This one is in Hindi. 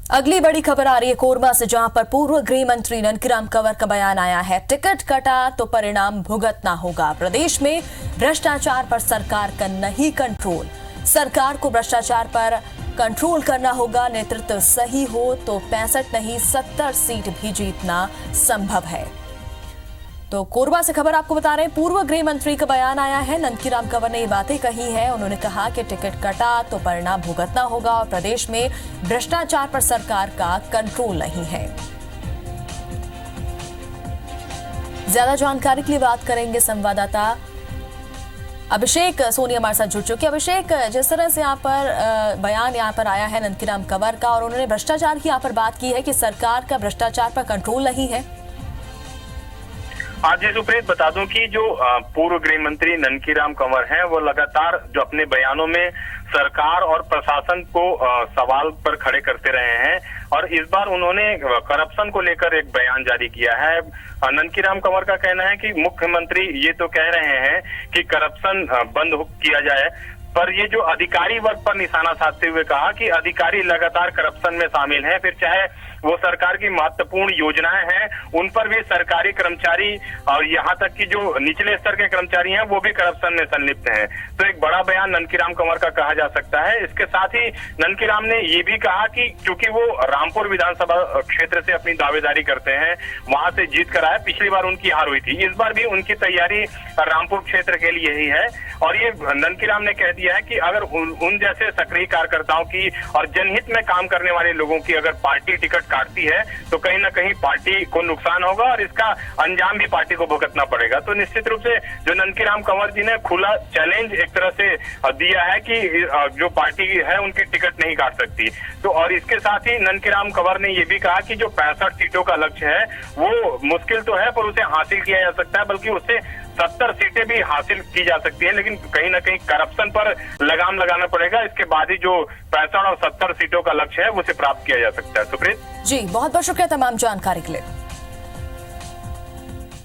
अगली बड़ी खबर आ रही है कोरबा से, जहां पर पूर्व गृह मंत्री ननकीराम कंवर का बयान आया है। टिकट कटा तो परिणाम भुगतना होगा। प्रदेश में भ्रष्टाचार पर सरकार का नहीं कंट्रोल। सरकार को भ्रष्टाचार पर कंट्रोल करना होगा। नेतृत्व सही हो तो 65 नहीं 70 सीट भी जीतना संभव है। तो कोरबा से खबर आपको बता रहे हैं, पूर्व गृह मंत्री का बयान आया है। ननकीराम कंवर ने ये बातें कही है। उन्होंने कहा कि टिकट कटा तो परिणाम भुगतना होगा और प्रदेश में भ्रष्टाचार पर सरकार का कंट्रोल नहीं है। ज्यादा जानकारी के लिए बात करेंगे संवाददाता अभिषेक सोनी हमारे साथ जुड़ चुके। अभिषेक, जिस तरह से यहाँ पर बयान यहाँ पर आया है ननकीराम कंवर का और उन्होंने भ्रष्टाचार की यहाँ पर बात की है कि सरकार का भ्रष्टाचार पर कंट्रोल नहीं है। आज जी सुप्रीत, बता दूं कि जो पूर्व गृह मंत्री ननकीराम कंवर हैं, वो लगातार जो अपने बयानों में सरकार और प्रशासन को सवाल पर खड़े करते रहे हैं और इस बार उन्होंने करप्शन को लेकर एक बयान जारी किया है। ननकीराम कंवर का कहना है कि मुख्यमंत्री ये तो कह रहे हैं कि करप्शन बंद किया जाए, पर ये जो अधिकारी वर्ग पर निशाना साधते हुए कहा कि अधिकारी लगातार करप्शन में शामिल हैं, फिर चाहे वो सरकार की महत्वपूर्ण योजनाएं हैं उन पर भी सरकारी कर्मचारी और यहाँ तक कि जो निचले स्तर के कर्मचारी हैं वो भी करप्शन में संलिप्त हैं। तो एक बड़ा बयान ननकीराम कंवर का कहा जा सकता है। इसके साथ ही ननकीराम ने ये भी कहा कि क्योंकि वो रामपुर विधानसभा क्षेत्र से अपनी दावेदारी करते हैं, वहां से जीत कर आए, पिछली बार उनकी हार हुई थी, इस बार भी उनकी तैयारी रामपुर क्षेत्र के लिए ही है। और ये ननकीराम ने कह दिया है कि अगर उन जैसे सक्रिय कार्यकर्ताओं की और जनहित में काम करने वाले लोगों की अगर पार्टी टिकट काटती है तो कहीं ना कहीं पार्टी को नुकसान होगा और इसका अंजाम भी पार्टी को भुगतना पड़ेगा। तो निश्चित रूप से जो ननकीराम कंवर जी ने खुला चैलेंज एक तरह से दिया है कि जो पार्टी है उनकी टिकट नहीं काट सकती। तो और इसके साथ ही ननकीराम कंवर ने ये भी कहा कि जो 65 सीटों का लक्ष्य है वो मुश्किल तो है पर उसे हासिल किया जा सकता है, बल्कि उससे 70 सीटें भी हासिल की जा सकती है, लेकिन कहीं ना कहीं करप्शन पर लगाम लगाना पड़ेगा। इसके बाद ही जो 65 और 70 सीटों का लक्ष्य है उसे प्राप्त किया जा सकता है। सुप्रीत जी, बहुत बहुत शुक्रिया तमाम जानकारी के लिए।